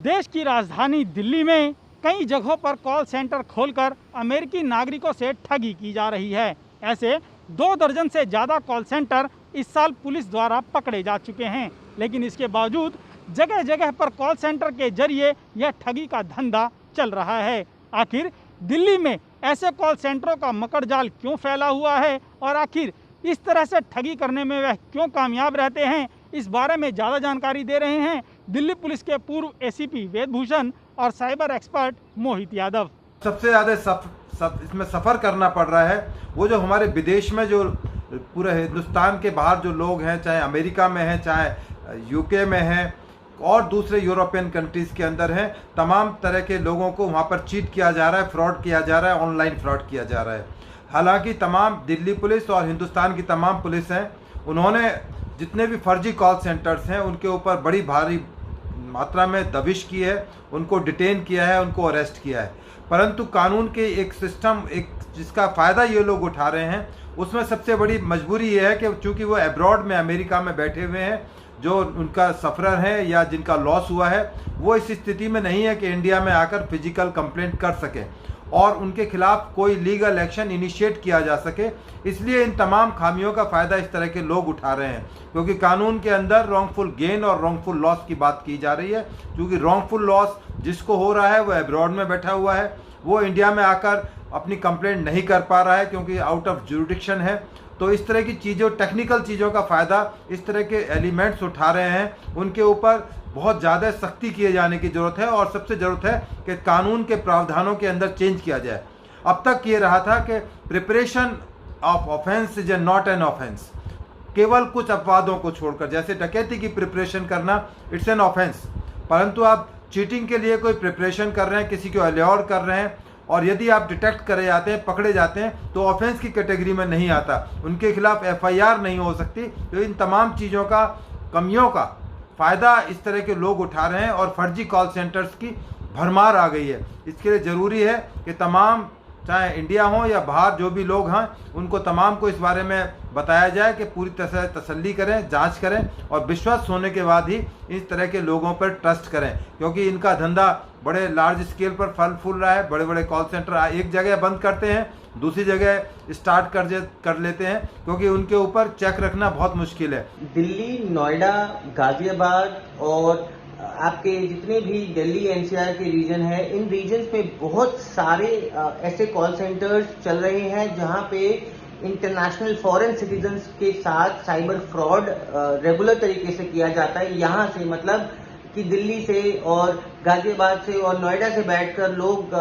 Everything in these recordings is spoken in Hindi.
देश की राजधानी दिल्ली में कई जगहों पर कॉल सेंटर खोलकर अमेरिकी नागरिकों से ठगी की जा रही है। ऐसे 2 दर्जन से ज़्यादा कॉल सेंटर इस साल पुलिस द्वारा पकड़े जा चुके हैं, लेकिन इसके बावजूद जगह जगह पर कॉल सेंटर के जरिए यह ठगी का धंधा चल रहा है। आखिर दिल्ली में ऐसे कॉल सेंटरों का मकड़जाल क्यों फैला हुआ है और आखिर इस तरह से ठगी करने में वह क्यों कामयाब रहते हैं, इस बारे में ज़्यादा जानकारी दे रहे हैं दिल्ली पुलिस के पूर्व एसीपी वेद भूषण और साइबर एक्सपर्ट मोहित यादव। सबसे ज़्यादा इसमें सफ़र करना पड़ रहा है वो जो हमारे विदेश में जो पूरे हिंदुस्तान के बाहर जो लोग हैं, चाहे अमेरिका में हैं, चाहे यूके में हैं और दूसरे यूरोपियन कंट्रीज़ के अंदर हैं, तमाम तरह के लोगों को वहाँ पर चीट किया जा रहा है, फ्रॉड किया जा रहा है, ऑनलाइन फ्रॉड किया जा रहा है। हालांकि तमाम दिल्ली पुलिस और हिंदुस्तान की तमाम पुलिस हैं, उन्होंने जितने भी फर्जी कॉल सेंटर्स हैं उनके ऊपर बड़ी भारी मात्रा में दबिश की है, उनको डिटेन किया है, उनको अरेस्ट किया है। परंतु कानून के एक सिस्टम जिसका फ़ायदा ये लोग उठा रहे हैं, उसमें सबसे बड़ी मजबूरी ये है कि चूँकि वो अब्रॉड में अमेरिका में बैठे हुए हैं, जो उनका सफ़रर है या जिनका लॉस हुआ है, वो इस स्थिति में नहीं है कि इंडिया में आकर फिजिकल कंप्लेंट कर सकें और उनके खिलाफ कोई लीगल एक्शन इनिशिएट किया जा सके। इसलिए इन तमाम खामियों का फ़ायदा इस तरह के लोग उठा रहे हैं, क्योंकि कानून के अंदर रॉन्गफुल गेन और रॉन्गफुल लॉस की बात की जा रही है। क्योंकि रॉन्गफुल लॉस जिसको हो रहा है वो अब्रॉड में बैठा हुआ है, वो इंडिया में आकर अपनी कंप्लेंट नहीं कर पा रहा है क्योंकि आउट ऑफ जुरिडिक्शन है। तो इस तरह की चीज़ों, टेक्निकल चीज़ों का फ़ायदा इस तरह के एलिमेंट्स उठा रहे हैं, उनके ऊपर बहुत ज़्यादा सख्ती किए जाने की ज़रूरत है और सबसे ज़रूरत है कि कानून के प्रावधानों के अंदर चेंज किया जाए। अब तक ये रहा था कि preparation of offence is not an offence, केवल कुछ अपवादों को छोड़कर, जैसे डकैती की प्रिपरेशन करना इट्स एन ऑफेंस, परंतु आप चीटिंग के लिए कोई प्रिपरेशन कर रहे हैं, किसी को अल्योर कर रहे हैं और यदि आप डिटेक्ट करे जाते हैं, पकड़े जाते हैं, तो ऑफेंस की कैटेगरी में नहीं आता, उनके खिलाफ FIR नहीं हो सकती। तो इन तमाम चीज़ों का, कमियों का फ़ायदा इस तरह के लोग उठा रहे हैं और फर्जी कॉल सेंटर्स की भरमार आ गई है। इसके लिए ज़रूरी है कि तमाम, चाहे इंडिया हो या बाहर जो भी लोग हैं, उनको तमाम को इस बारे में बताया जाए कि पूरी तरह से तसल्ली करें, जांच करें और विश्वास होने के बाद ही इस तरह के लोगों पर ट्रस्ट करें, क्योंकि इनका धंधा बड़े लार्ज स्केल पर फल फूल रहा है। बड़े बड़े कॉल सेंटर एक जगह बंद करते हैं, दूसरी जगह स्टार्ट कर लेते हैं, क्योंकि उनके ऊपर चेक रखना बहुत मुश्किल है। दिल्ली, नोएडा, गाजियाबाद और आपके जितने भी दिल्ली NCR के रीजन है, इन रीजन्स में बहुत सारे ऐसे कॉल सेंटर्स चल रहे हैं जहां पे इंटरनेशनल फॉरेन सिटीजन्स के साथ साइबर फ्रॉड रेगुलर तरीके से किया जाता है। यहां से मतलब कि दिल्ली से और गाजियाबाद से और नोएडा से बैठकर लोग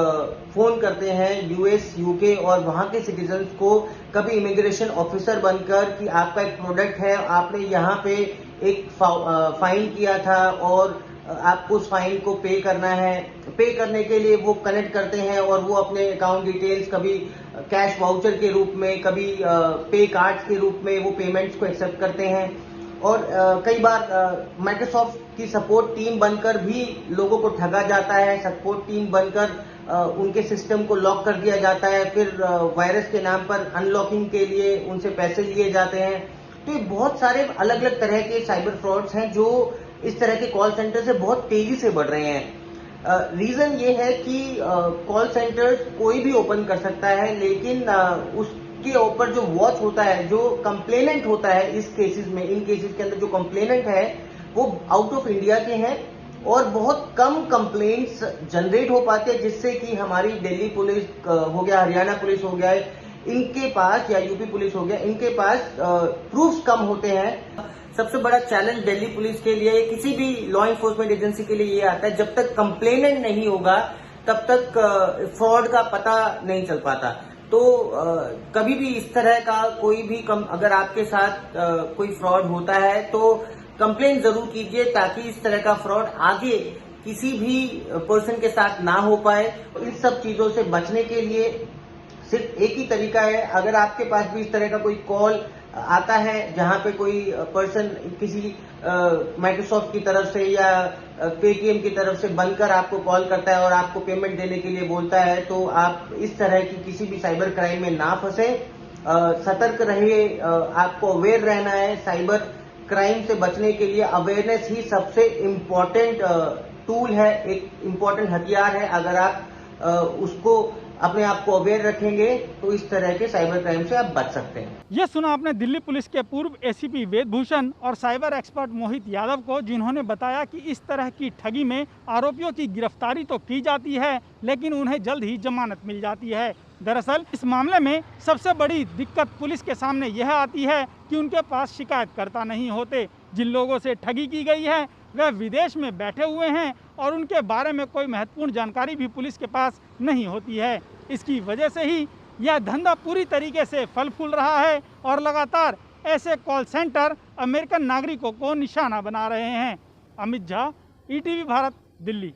फोन करते हैं US, UK और वहां के सिटीजन्स को, कभी इमिग्रेशन ऑफिसर बनकर कि आपका एक प्रोडक्ट है, आपने यहाँ पे एक फाइन किया था और आपको उस फाइन को पे करना है। पे करने के लिए वो कनेक्ट करते हैं और वो अपने अकाउंट डिटेल्स कभी कैश वाउचर के रूप में, कभी पे कार्ड्स के रूप में वो पेमेंट्स को एक्सेप्ट करते हैं। और कई बार माइक्रोसॉफ्ट की सपोर्ट टीम बनकर भी लोगों को ठगा जाता है। सपोर्ट टीम बनकर उनके सिस्टम को लॉक कर दिया जाता है, फिर वायरस के नाम पर अनलॉकिंग के लिए उनसे पैसे लिए जाते हैं। तो ये बहुत सारे अलग अलग तरह के साइबर फ्रॉड्स हैं जो इस तरह के कॉल सेंटर से बहुत तेजी से बढ़ रहे हैं। रीजन ये है कि कॉल सेंटर्स कोई भी ओपन कर सकता है, लेकिन उसके ऊपर जो वॉच होता है, जो कंप्लेनेंट होता है इस केसेस में, इन केसेस के अंदर जो कंप्लेनेंट है वो आउट ऑफ इंडिया के हैं और बहुत कम कंप्लेंट्स जनरेट हो पाते हैं, जिससे कि हमारी दिल्ली पुलिस हो गया, हरियाणा पुलिस हो गया, इनके पास, या यूपी पुलिस हो गया, इनके पास प्रूफ्स कम होते हैं। सबसे बड़ा चैलेंज दिल्ली पुलिस के लिए, किसी भी लॉ इन्फोर्समेंट एजेंसी के लिए ये आता है, जब तक कंप्लेनेंट नहीं होगा तब तक फ्रॉड का पता नहीं चल पाता। तो कभी भी इस तरह का कोई भी अगर आपके साथ कोई फ्रॉड होता है तो कंप्लेंट जरूर कीजिए, ताकि इस तरह का फ्रॉड आगे किसी भी पर्सन के साथ ना हो पाए। इन सब चीजों से बचने के लिए सिर्फ एक ही तरीका है, अगर आपके पास भी इस तरह का कोई कॉल आता है जहां पे कोई पर्सन किसी माइक्रोसॉफ्ट की तरफ से या पेटीएम की तरफ से बनकर आपको कॉल करता है और आपको पेमेंट देने के लिए बोलता है, तो आप इस तरह की किसी भी साइबर क्राइम में ना फंसे, सतर्क रहिए। आपको अवेयर रहना है। साइबर क्राइम से बचने के लिए अवेयरनेस ही सबसे इम्पोर्टेंट टूल है, एक इम्पोर्टेंट हथियार है। अगर आप उसको अपने आप को अवेयर रखेंगे तो इस तरह के साइबर क्राइम से आप बच सकते हैं। ये सुना आपने दिल्ली पुलिस के पूर्व एसीपी वेदभूषण और साइबर एक्सपर्ट मोहित यादव को, जिन्होंने बताया कि इस तरह की ठगी में आरोपियों की गिरफ्तारी तो की जाती है, लेकिन उन्हें जल्द ही जमानत मिल जाती है। दरअसल इस मामले में सबसे बड़ी दिक्कत पुलिस के सामने यह आती है कि उनके पास शिकायतकर्ता नहीं होते। जिन लोगों से ठगी की गई है वह विदेश में बैठे हुए हैं और उनके बारे में कोई महत्वपूर्ण जानकारी भी पुलिस के पास नहीं होती है। इसकी वजह से ही यह धंधा पूरी तरीके से फल फूल रहा है और लगातार ऐसे कॉल सेंटर अमेरिकन नागरिकों को निशाना बना रहे हैं। अमित झा, ईटीवी भारत, दिल्ली।